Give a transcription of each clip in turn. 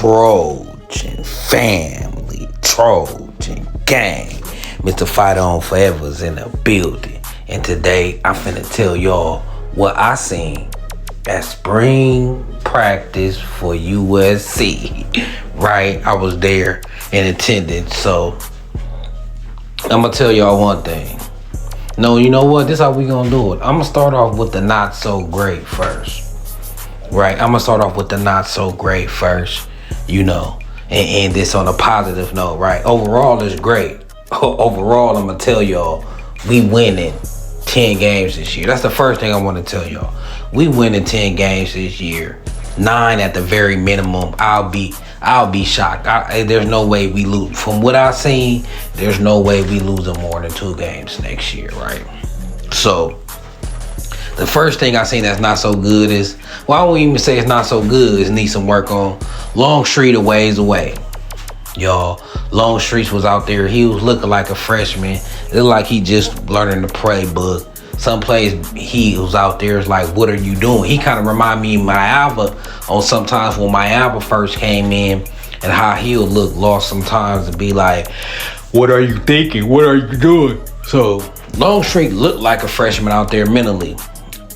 Trojan family, Trojan gang. Mr. Fight On Forever's in the building. And today I'm finna tell y'all what I seen at spring practice for USC. Right? I was there in attendance. So I'm gonna tell y'all one thing. No, you know what? This is how we gonna do it. I'm gonna start off with the not so great first. Right? I'm gonna start off with the not so great first, and end this on a positive note, right? Overall, it's great. Overall, I'm gonna tell y'all, we winning 10 games this year. That's the first thing I want to tell y'all. We winning 10 games this year. 9 at the very minimum. I'll be shocked. There's no way we lose. From what I've seen, there's no way we losing more than 2 games next year, right? So the first thing I seen that's not so good is, well, I won't even say it's not so good, is need some work on. Longstreet a ways away. Y'all, Longstreet was out there. He was looking like a freshman. It looked like he just learning the playbook. Some plays he was out there is like, what are you doing? He kind of remind me of Myalba on sometimes when Myalba first came in, and how he'll look lost sometimes and be like, what are you thinking? What are you doing? So Longstreet looked like a freshman out there mentally.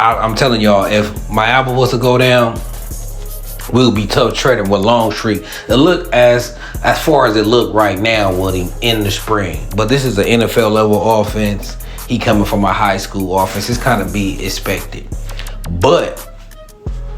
I'm telling y'all, if Myalba was to go down, we'll be tough treading with Longstreet. It look as far as it look right now with him in the spring. But this is an NFL level offense. He coming from a high school offense. It's kind of be expected. But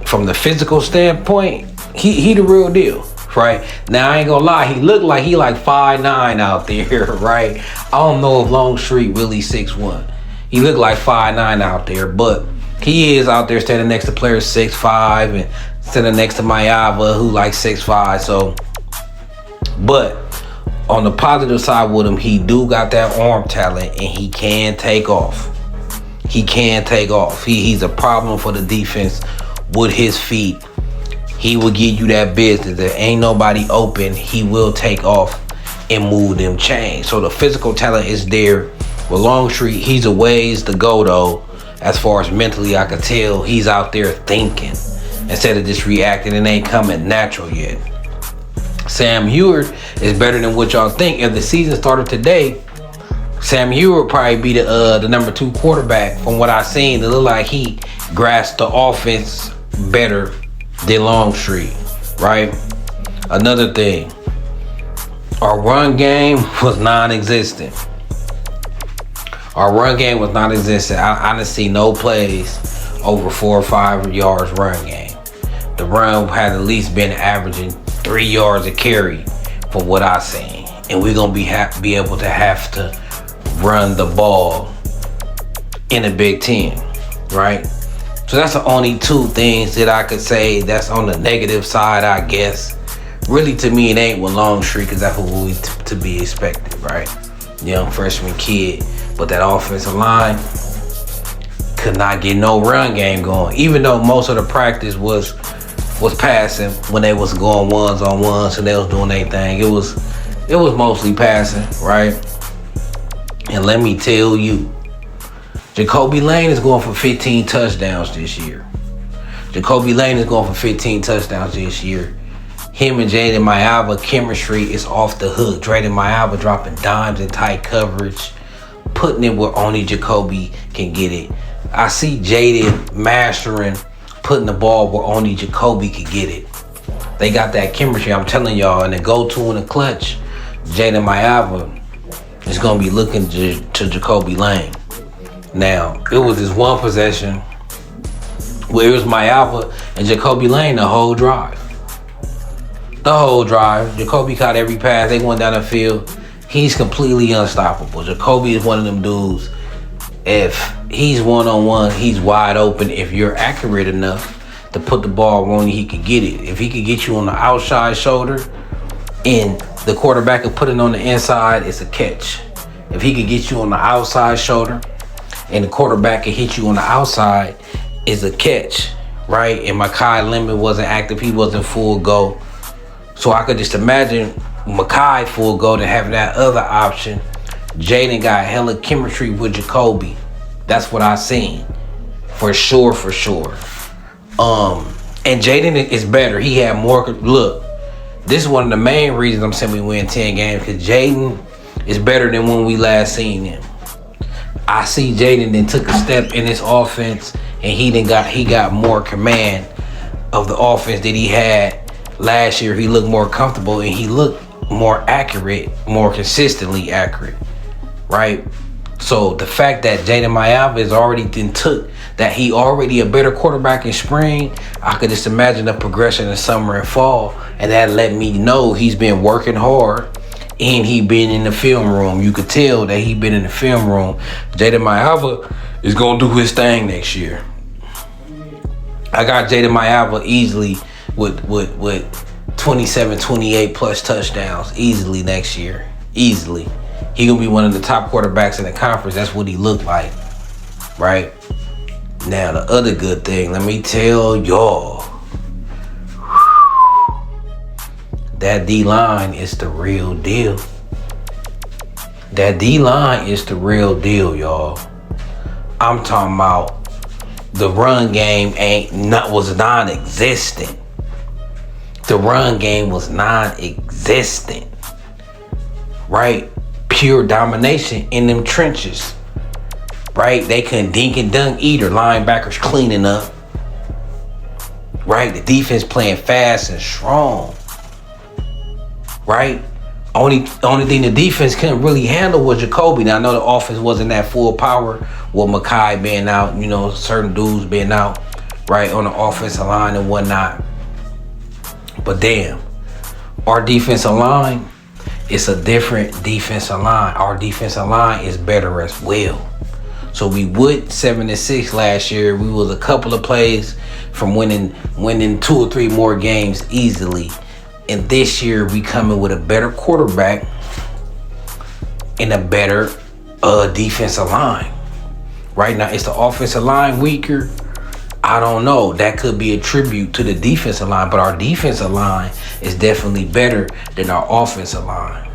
from the physical standpoint, he the real deal, right? Now I ain't gonna lie, he looked like he like 5'9" out there, right? I don't know if Longstreet really 6'1". He looked like 5'9" out there, but he is out there standing next to players 6'5" and standing next to Myalba, who like 6'5". So, but on the positive side with him, he do got that arm talent, and he can take off. He can take off. He's a problem for the defense with his feet. He will give you that business. There ain't nobody open. He will take off and move them chains. So the physical talent is there. With Longstreet, he's a ways to go though. As far as mentally, I could tell he's out there thinking instead of just reacting. It ain't coming natural yet. Sam Heward is better than what y'all think. If the season started today, Sam Heward probably be the number 2 quarterback. From what I seen, it looked like he grasped the offense better than Longstreet, right? Another thing, our run game was non-existent. Our run game was non-existent. I didn't see no plays over 4 or 5 yards run game. The run had at least been averaging 3 yards a carry from what I seen. And we're going to be able to have to run the ball in the Big Ten, right? So that's the only 2 things that I could say that's on the negative side, I guess. Really, to me, it ain't with Longstreet, because that's what we to be expected, right? Young freshman kid. But that offensive line could not get no run game going. Even though most of the practice was passing when they was going ones on ones and they was doing their thing. It was mostly passing, right? And let me tell you, Jacoby Lane is going for 15 touchdowns this year. Jacoby Lane is going for 15 touchdowns this year. Him and Jaden Myalba chemistry is off the hook. Jaden Myalba dropping dimes in tight coverage, putting it where only Jacoby can get it. I see Jaden mastering putting the ball where only Jacoby could get it. They got that chemistry, I'm telling y'all, and the go-to in the clutch, Jaden Myalba is going to be looking to Jacoby Lane. Now, it was this one possession where it was Myalba and Jacoby Lane the whole drive. The whole drive. Jacoby caught every pass. They went down the field. He's completely unstoppable. Jacoby is one of them dudes. If he's one-on-one, he's wide open. If you're accurate enough to put the ball where only he could get it. If he could get you on the outside shoulder and the quarterback could put it on the inside, it's a catch. If he could get you on the outside shoulder and the quarterback could hit you on the outside, it's a catch, right? And Makai Lemon wasn't active. He wasn't full go. So I could just imagine Makai full go to have that other option. Jaden got hella chemistry with Jacoby. That's what I seen. For sure. And Jaden is better. He had more look. This is one of the main reasons I'm saying we win 10 games, because Jaden is better than when we last seen him. I see Jaden then took a step in his offense, and he got more command of the offense that he had last year. He looked more comfortable, and he looked more accurate, more consistently accurate, right? So the fact that Jaden Mayava is already that he already a better quarterback in spring, I could just imagine the progression in summer and fall, and that let me know he's been working hard and he been in the film room. You could tell that he been in the film room. Jaden Mayava is gonna do his thing next year. I got Jaden Mayava easily with 27, 28 plus touchdowns easily next year. Easily. He gonna be one of the top quarterbacks in the conference. That's what he looked like, right? Now, the other good thing, let me tell y'all, that D-line is the real deal. That D-line is the real deal, y'all. I'm talking about the run game was non-existent. The run game was non-existent, right? Pure domination in them trenches, right? They couldn't dink and dunk either. Linebackers cleaning up, right? The defense playing fast and strong, right? Only thing the defense couldn't really handle was Jacoby. Now I know the offense wasn't at full power with Makai being out, certain dudes being out, right, on the offensive line and whatnot. But damn, our defensive line, it's a different defensive line. Our defensive line is better as well. So we would 7-6 last year. We was a couple of plays from winning 2 or 3 more games easily. And this year we coming with a better quarterback and a better defensive line. Right now, is the offensive line weaker? I don't know. That could be a tribute to the defensive line, but our defensive line is definitely better than our offensive line.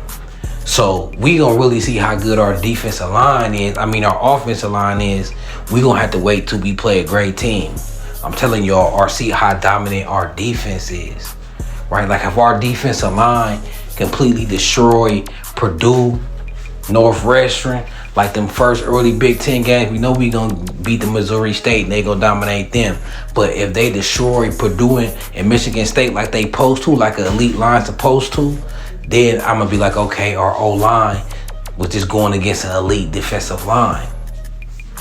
So we gonna really see how good our defensive line is. Our offensive line is. We gonna have to wait till we play a great team. I'm telling y'all, see how dominant our defense is, right? Like if our defensive line completely destroyed Purdue, Northwestern, like them first early Big Ten games, we know we gonna beat the Missouri State and they gonna dominate them. But if they destroy Purdue and Michigan State like they supposed to, like an elite line supposed to, then I'm gonna be like, okay, our O-line was just going against an elite defensive line,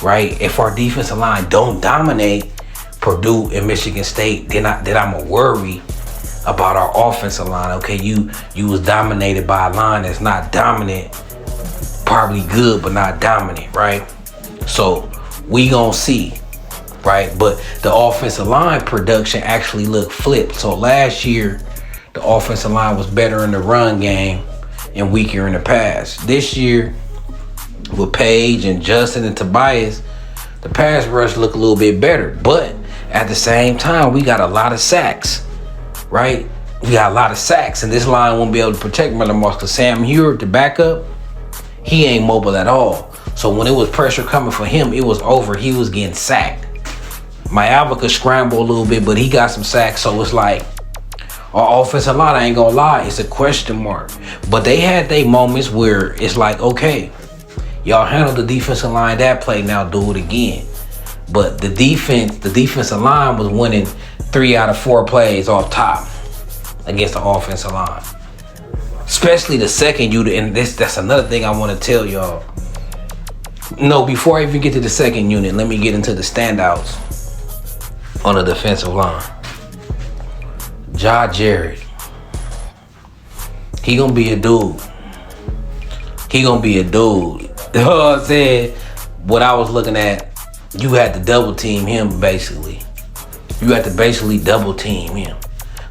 right? If our defensive line don't dominate Purdue and Michigan State, then I'm gonna worry about our offensive line. Okay, you was dominated by a line that's not dominant, probably good but not dominant, right? So we gonna see, right? But the offensive line production actually looked flipped. So last year the offensive line was better in the run game and weaker in the pass. This year with Page and Justin and Tobias, the pass rush looked a little bit better, but at the same time we got a lot of sacks, right? We got a lot of sacks, and this line won't be able to protect Miller Moss because Sam Hewitt, the backup, he ain't mobile at all. So when it was pressure coming for him, it was over. He was getting sacked. Mayava could scramble a little bit, but he got some sacks. So it's like, our offensive line, I ain't gonna lie, it's a question mark. But they had their moments where it's like, okay, y'all handle the defensive line that play, now do it again. But the defensive line was winning 3 out of 4 plays off top against the offensive line. Especially the second unit, and that's another thing I want to tell y'all. No, before I even get to the second unit, let me get into the standouts on the defensive line. Ja Jarrett. He gonna be a dude. He gonna be a dude. You know what I'm saying? What I was looking at, you had to double team him basically. You had to basically double team him.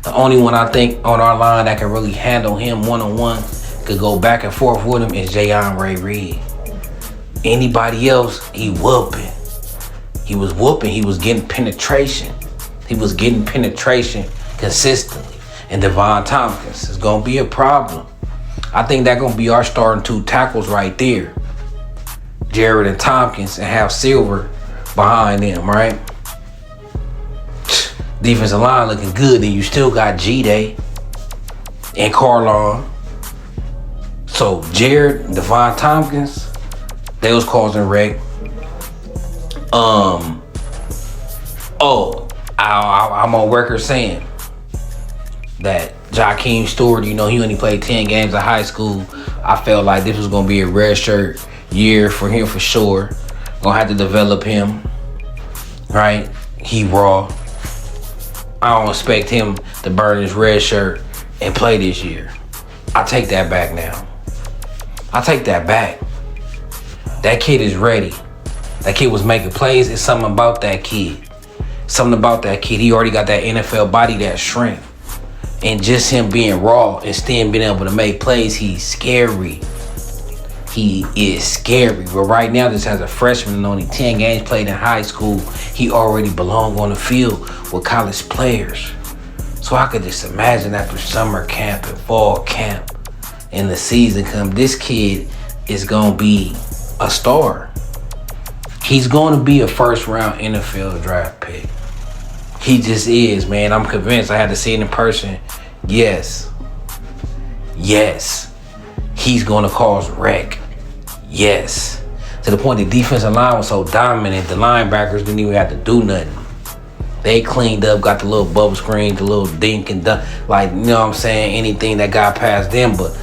The only one I think on our line that can really handle him one-on-one, could go back and forth with him, is Jayon Ray Reed. Anybody else, he whooping. He was whooping. He was getting penetration. He was getting penetration consistently. And Devon Tompkins is going to be a problem. I think that's going to be our starting 2 tackles right there. Jarrett and Tompkins, and have Silver behind them, right? Defensive line looking good, and you still got G-Day. and Carlon. So Jared, Devon Tompkins, they was causing wreck. I'm on record saying that Jakeem Stewart, he only played 10 games in high school. I felt like this was gonna be a red shirt year for him for sure. Gonna have to develop him, right? He raw. I don't expect him to burn his red shirt and play this year. I take that back now. I take that back. That kid is ready. That kid was making plays. It's something about that kid. Something about that kid. He already got that NFL body, that strength. And just him being raw and still being able to make plays, he's scary. He is scary. But right now, just as a freshman and only 10 games played in high school, he already belonged on the field with college players. So I could just imagine after summer camp and fall camp and the season come, this kid is going to be a star. He's going to be a first-round NFL draft pick. He just is, man. I'm convinced. I had to see it in person. Yes. He's going to cause wreck. Yes. To the point the defensive line was so dominant, the linebackers didn't even have to do nothing. They cleaned up, got the little bubble screen, the little dink and dunk. Like, you know what I'm saying? Anything that got past them. But,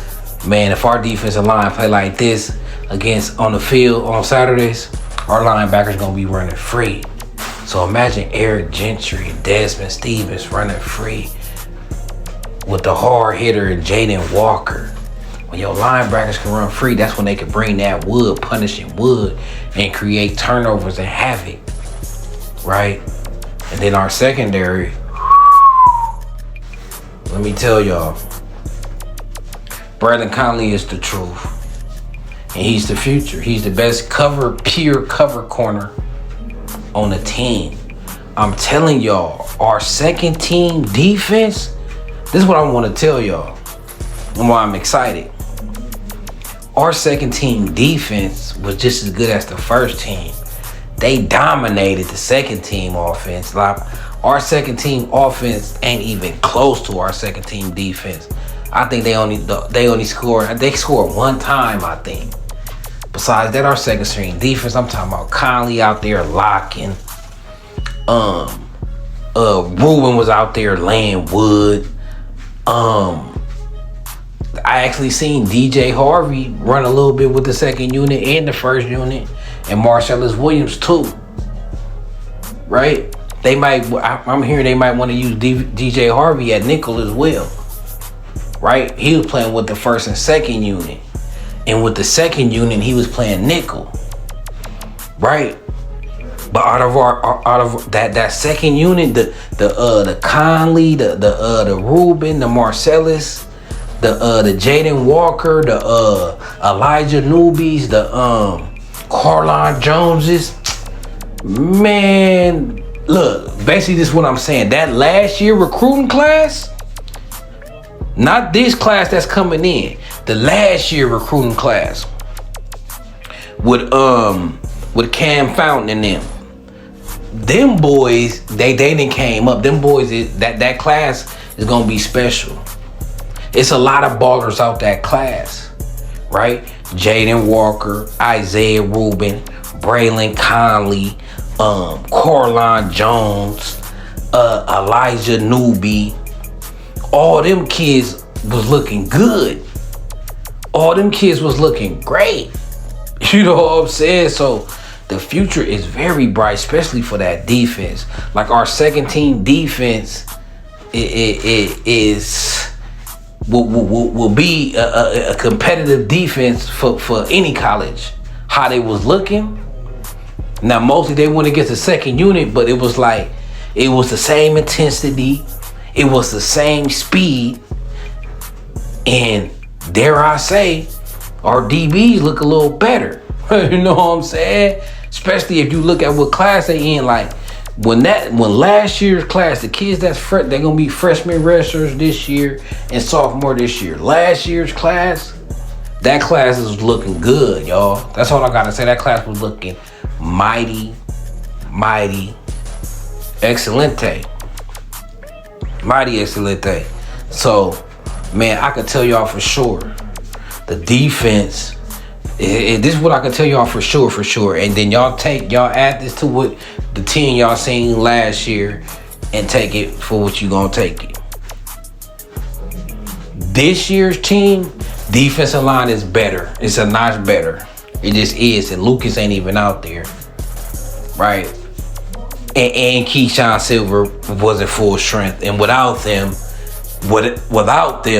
man, if our defensive line play like this against on the field on Saturdays, our linebackers going to be running free. So imagine Eric Gentry and Desmond Stevens running free with the hard hitter and Jaden Walker. When your linebackers can run free, that's when they can bring that wood, punishing wood, and create turnovers and havoc, right? And then our secondary, let me tell y'all, Brandon Conley is the truth. And he's the future. He's the best pure cover corner on the team. I'm telling y'all, our second team defense, this is what I want to tell y'all and why I'm excited. Our second team defense was just as good as the first team. They dominated the second team offense. Like, our second team offense ain't even close to our second team defense. I think they scored one time, I think. Besides that, our second string defense, I'm talking about Conley out there locking. Ruben was out there laying wood. I actually seen DJ Harvey run a little bit with the second unit and the first unit, and Marcellus Williams too. Right? I'm hearing they might want to use DJ Harvey at nickel as well. Right? He was playing with the first and second unit. And with the second unit, he was playing nickel. Right? But out of that second unit, the Conley, the Ruben, the Marcellus, the Jaden Walker, the Elijah Newbies, the Carlon Joneses. Man, look, basically this is what I'm saying. That last year recruiting class, not this class that's coming in, the last year recruiting class with Cam Fountain and them boys, they didn't came up. Them boys, that class is gonna be special. It's a lot of ballers out that class, right? Jaden Walker, Isaiah Rubin, Braylon Conley, Carlon Jones, Elijah Newby. All them kids was looking good. All them kids was looking great. You know what I'm saying? So the future is very bright, especially for that defense. Like our second team defense, will be a competitive defense for any college. How they was looking. Now mostly they went against the second unit, but it was the same intensity, it was the same speed, and dare I say, our DBs look a little better. You know what I'm saying? Especially if you look at what class they in. Like when last year's class, the kids they're gonna be freshman redshirts this year and sophomore this year. Last year's class, that class is looking good, y'all. That's all I gotta say. That class was looking mighty excelente. Mighty excelente. So Man, I could tell y'all for sure. The defense, this is what I can tell y'all for sure. And then y'all add this to what the team y'all seen last year and take it for what you gonna take it. This year's team, defensive line is better. It's a notch better. It just is. And Lucas ain't even out there. Right? And Keyshawn Silver wasn't full strength. And without them,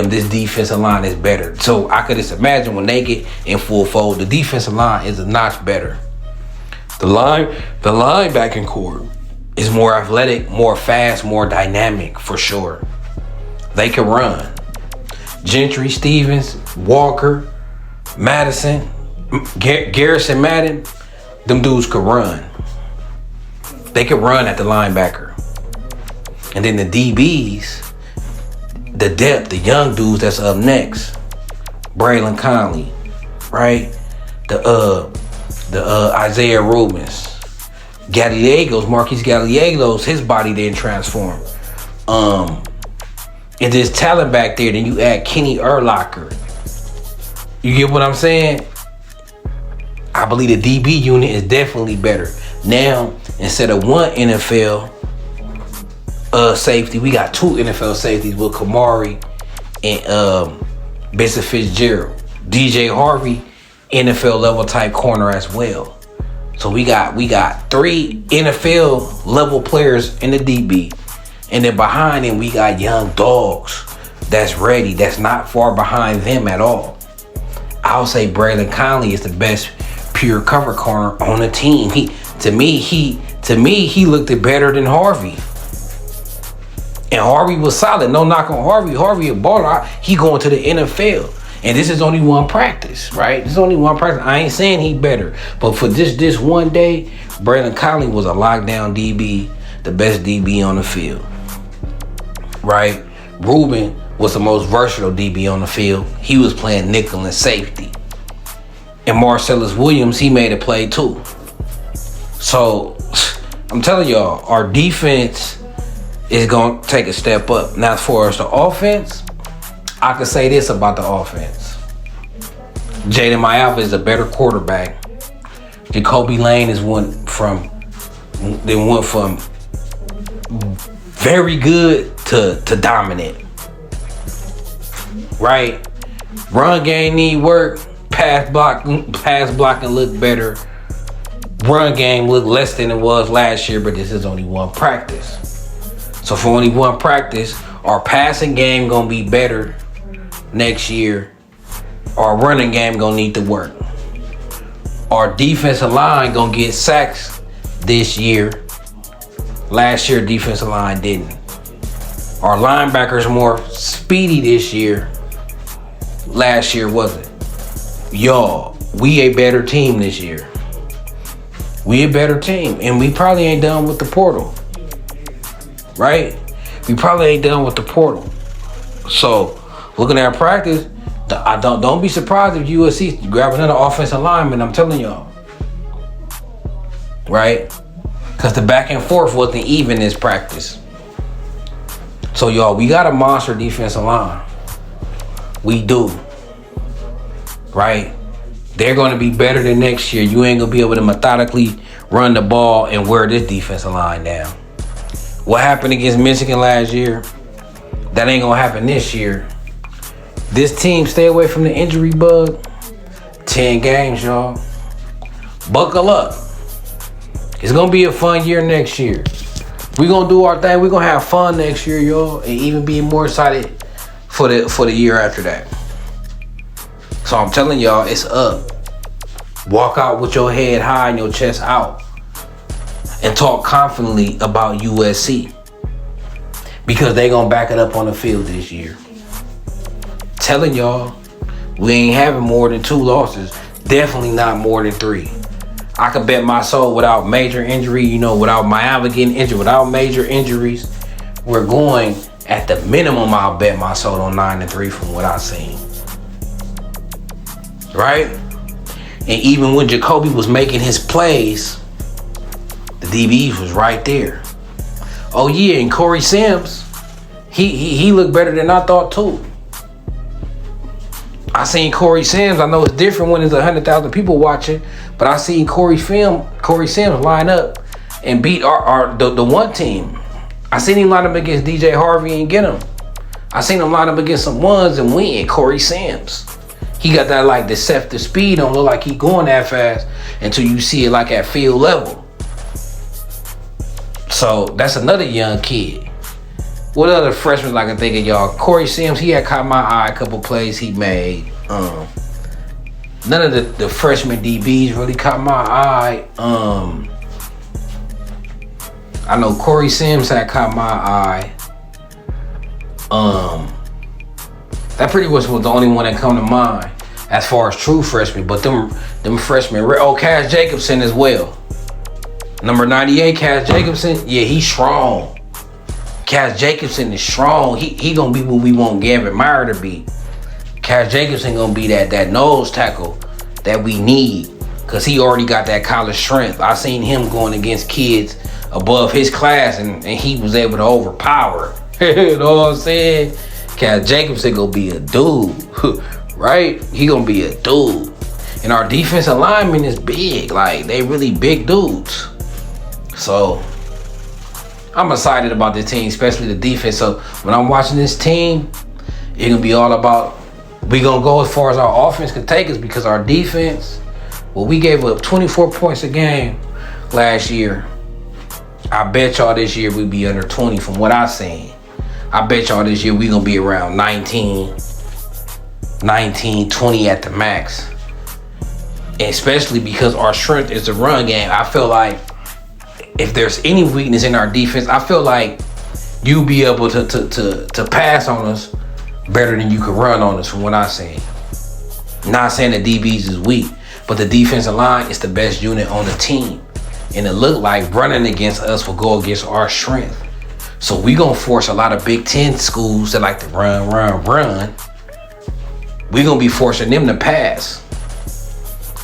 this defensive line is better. So I could just imagine when they get in full fold, the defensive line is a notch better. The linebacking core is more athletic, more fast, more dynamic for sure. They can run. Gentry, Stevens, Walker, Madison, Garrison, Madden, them dudes could run. They could run at the linebacker. And then the DBs, the depth, the young dudes that's up next. Braylon Conley, right? The Isaiah Rubens. Marquise Gallegos, his body didn't transform. And there's talent back there. Then you add Kenny Urlacher. You get what I'm saying? I believe the DB unit is definitely better. Now, instead of one NFL safety, we got two NFL safeties with Kamari and Benson Fitzgerald. DJ Harvey, NFL level type corner as well. So we got three NFL level players in the DB. And then behind him, we got young dogs that's ready, that's not far behind them at all. I'll say Braylon Conley is the best pure cover corner on the team. To me, he looked better than Harvey. And Harvey was solid. No knock on Harvey. Harvey a baller. He going to the NFL. And this is only one practice, right? This is only one practice. I ain't saying he better. But for this one day, Braylon Conley was a lockdown DB, the best DB on the field. Right? Ruben was the most versatile DB on the field. He was playing nickel and safety. And Marcellus Williams, he made a play too. So, I'm telling y'all, our defense is going to take a step up. Now, as far as the offense, I can say this about the offense. Jaden Mayava is a better quarterback. Jacoby Lane went from very good to dominant. Right? Run game need work. Pass blocking look better. Run game look less than it was last year, but this is only one practice. So for only one practice, our passing game gonna be better next year. Our running game gonna need to work. Our defensive line gonna get sacks this year. Last year, defensive line didn't. Our linebackers more speedy this year. Last year wasn't. Y'all, we a better team this year. We a better team. And we probably ain't done with the portal. Right? We probably ain't done with the portal. So, looking at practice, don't be surprised if USC grab another offensive lineman. I'm telling y'all. Right? Because the back and forth wasn't even this practice. So, y'all, we got a monster defensive line. We do. Right? They're going to be better than next year. You ain't going to be able to methodically run the ball and wear this defensive line down. What happened against Michigan last year, that ain't going to happen this year. This team, stay away from the injury bug. 10 games, y'all. Buckle up. It's going to be a fun year next year. We're going to do our thing. We're going to have fun next year, y'all. And even be more excited for the year after that. So I'm telling y'all, it's up. Walk out with your head high and your chest out. And talk confidently about USC. Because they going to back it up on the field this year. Telling y'all, we ain't having more than 2 losses. Definitely not more than 3. I could bet my soul without major injury, without Miami getting injured, without major injuries, we're going, at the minimum, I'll bet my soul on 9-3 from what I've seen. Right? And even when Jacoby was making his plays, the DBs was right there. Oh yeah, and Corey Sims, he looked better than I thought too. I seen Corey Sims. I know it's different when there's 100,000 people watching, but I seen Corey Sims line up and beat the one team. I seen him line up against DJ Harvey and get him. I seen him line up against some ones and win. Corey Sims. He got that like deceptive speed. Don't look like he going that fast until you see it like at field level. So that's another young kid. What other freshmen I can think of, y'all? Corey Sims, he had caught my eye a couple plays he made. None of the freshman DBs really caught my eye. I know Corey Sims had caught my eye. That pretty much was the only one that come to mind as far as true freshmen. But them freshmen, Cass Jacobson as well. Number 98, Cass Jacobson. Yeah, he's strong. Cass Jacobson is strong. He gonna be what we want Gavin Meyer to be. Cass Jacobson gonna be that nose tackle that we need, cause he already got that college strength. I seen him going against kids above his class, and he was able to overpower. You know what I'm saying? Cass Jacobson gonna be a dude, right? He gonna be a dude. And our defensive lineman is big. Like, they really big dudes. So I'm excited about this team, especially the defense. So when I'm watching this team, it's gonna be all about, we gonna go as far as our offense can take us, because our defense, well, we gave up 24 points a game last year. I bet y'all this year we be under 20 from what I seen. I bet y'all this year we gonna be around 19, 20 at the max. And especially because our strength is the run game. I feel like if there's any weakness in our defense, I feel like you'll be able to pass on us better than you can run on us from what I seen. Not saying the DBs is weak, but the defensive line is the best unit on the team. And it looked like running against us will go against our strength. So we gonna force a lot of Big Ten schools that like to run. We gonna be forcing them to pass.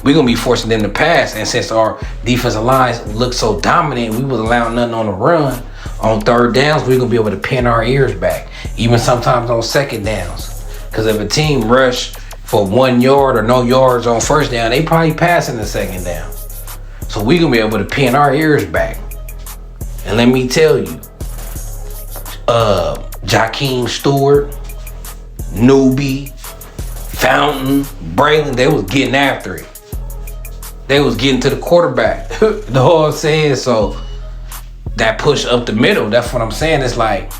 And since our defensive lines look so dominant, we was allowing nothing on the run. On third downs, we're gonna be able to pin our ears back. Even sometimes on second downs. Because if a team rush for 1 yard or no yards on first down, they probably passing the second down. So we gonna be able to pin our ears back. And let me tell you, Jakeem Stewart, Newbie, Fountain, Braylon, they was getting after it. They was getting to the quarterback. You know what I'm saying? So that push up the middle, that's what I'm saying. It's like,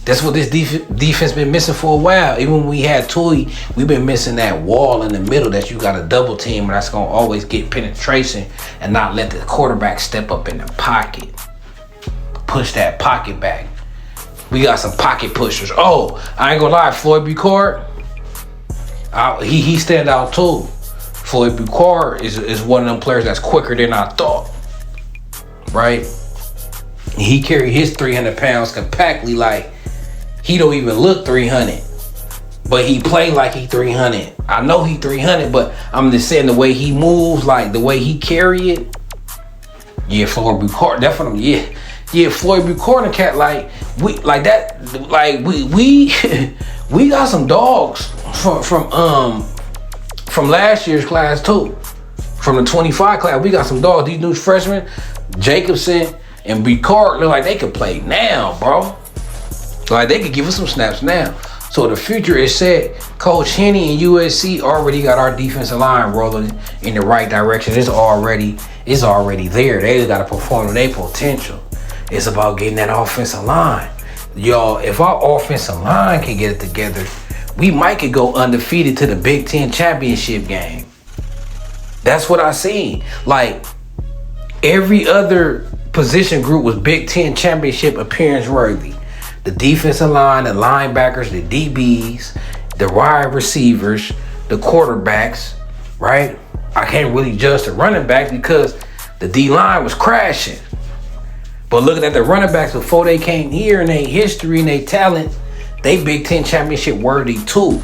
that's what this defense been missing for a while. Even when we had Tui, we've been missing that wall in the middle that you got a double team, and that's gonna always get penetration and not let the quarterback step up in the pocket. Push that pocket back. We got some pocket pushers. Oh, I ain't gonna lie, Floyd Bucard, he stand out too. Floyd Bucard is one of them players that's quicker than I thought, right? He carried his 300 pounds compactly, like he don't even look 300, but he play like he 300. I know he 300, but I'm just saying the way he moves, like the way he carry it. Yeah, Floyd Bucard, definitely. Yeah, Floyd Bucard and cat, like we like that, like we got some dogs from last year's class too. From the 25 class, we got some dogs. These new freshmen, Jacobson and Bucard, look like they could play now, bro. Like they could give us some snaps now. So the future is set. Coach Henny and USC already got our defensive line rolling in the right direction. It's already there. They got to perform to their potential. It's about getting that offensive line. Y'all, if our offensive line can get it together, we might could go undefeated to the Big Ten championship game. That's what I seen. Like, every other position group was Big Ten championship appearance worthy. The defensive line, the linebackers, the DBs, the wide receivers, the quarterbacks, right? I can't really judge the running backs because the D-line was crashing. But looking at the running backs before they came here and their history and their talent, they Big Ten championship worthy too.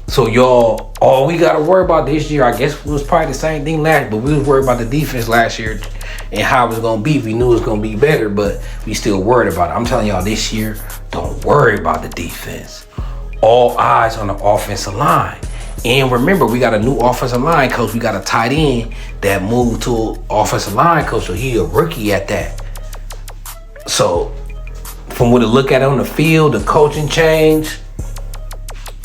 So y'all, all we gotta worry about this year, I guess it was probably the same thing last, but we was worried about the defense last year and how it was gonna be. We knew it was gonna be better, but we still worried about it. I'm telling y'all this year, don't worry about the defense. all eyes on the offensive line. And remember, we got a new offensive line coach. We got a tight end that moved to offensive line coach, so he a rookie at that. So from what to look at on the field, the coaching change,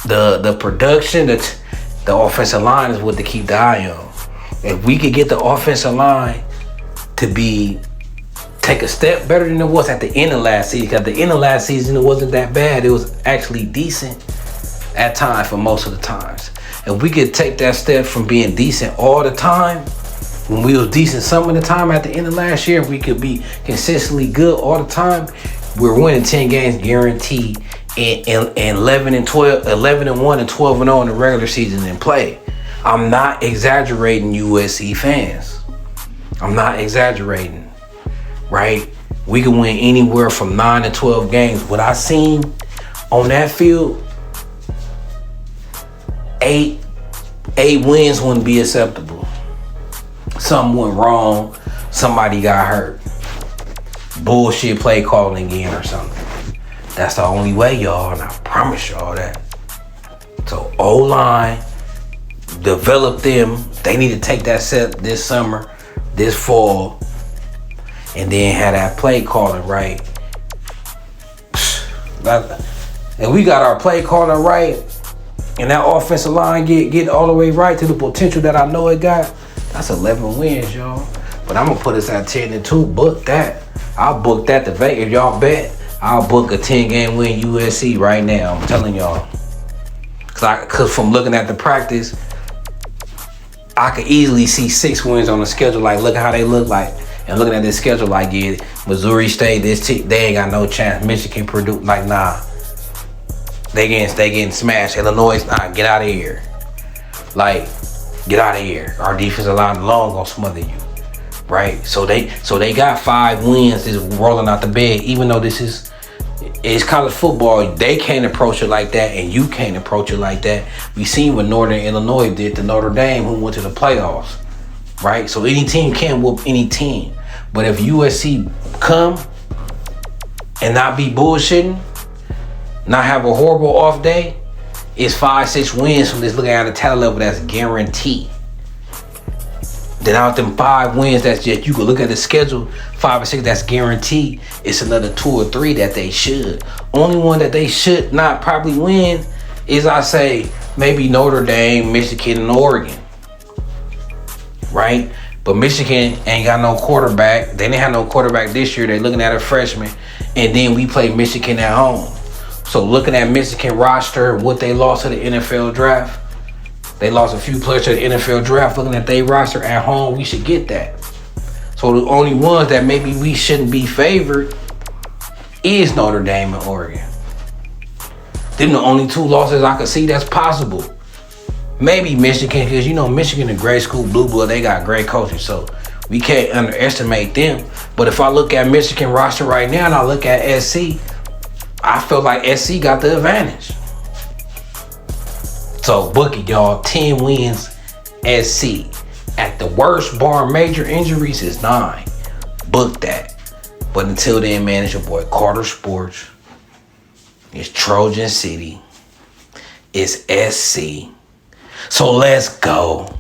the production, the offensive line is what to keep the eye on. If we could get the offensive line to take a step better than it was at the end of last season, because at the end of last season it wasn't that bad. It was actually decent at times for most of the times. If we could take that step from being decent all the time, when we was decent some of the time at the end of last year, we could be consistently good all the time, we're winning 10 games guaranteed, and 11 and 12, 11 and 1 and 12 and 0 in the regular season in play. I'm not exaggerating, USC fans. I'm not exaggerating, right? We can win anywhere from 9 to 12 games. What I seen on that field, eight wins wouldn't be acceptable. Something went wrong. Somebody got hurt. Bullshit play calling again or something. That's the only way, y'all, and I promise y'all that. So O-line, develop them. They need to take that set this summer, this fall, and then have that play calling right. And we got our play calling right, and that offensive line get all the way right to the potential that I know it got. That's 11 wins, y'all. But I'm gonna put us at 10-2. Book that. I'll book that to Vegas. If y'all bet, I'll book a 10-game win USC right now. I'm telling y'all. Cause from looking at the practice, I could easily see 6 wins on the schedule. Like, look at how they look like. And looking at this schedule, like, yeah, Missouri State, they ain't got no chance. Michigan, Purdue, like, nah. They getting smashed. Illinois, nah, get out of here. Like, get out of here. Our defensive line alone gonna smother you. Right? So they got 5 wins just rolling out the bed, even though it's college football. They can't approach it like that, and you can't approach it like that. We seen what Northern Illinois did to Notre Dame, who went to the playoffs. Right? So any team can whoop any team. But if USC come and not be bullshitting, not have a horrible off day, it's 5-6 wins from this looking at the talent level that's guaranteed. Then out them 5 wins, that's just, you can look at the schedule, 5 or 6 that's guaranteed. It's another 2 or 3 that they should. Only one that they should not probably win is, I say, maybe Notre Dame, Michigan, and Oregon. Right? But Michigan ain't got no quarterback. They didn't have no quarterback this year. They're looking at a freshman. And then we play Michigan at home. So looking at Michigan roster, what they lost to the NFL draft, they lost a few players to the NFL draft. Looking at their roster at home, we should get that. So the only ones that maybe we shouldn't be favored is Notre Dame and Oregon. Them the only 2 losses I could see that's possible. Maybe Michigan, because you know Michigan, a great school, blue blood, they got great coaches, so we can't underestimate them. But if I look at Michigan roster right now and I look at SC, I feel like SC got the advantage. So book it, y'all. 10 wins, SC. At the worst, bar major injuries, is 9. Book that. But until then, man, it's your boy Carter Sports. It's Trojan City. It's SC. So let's go.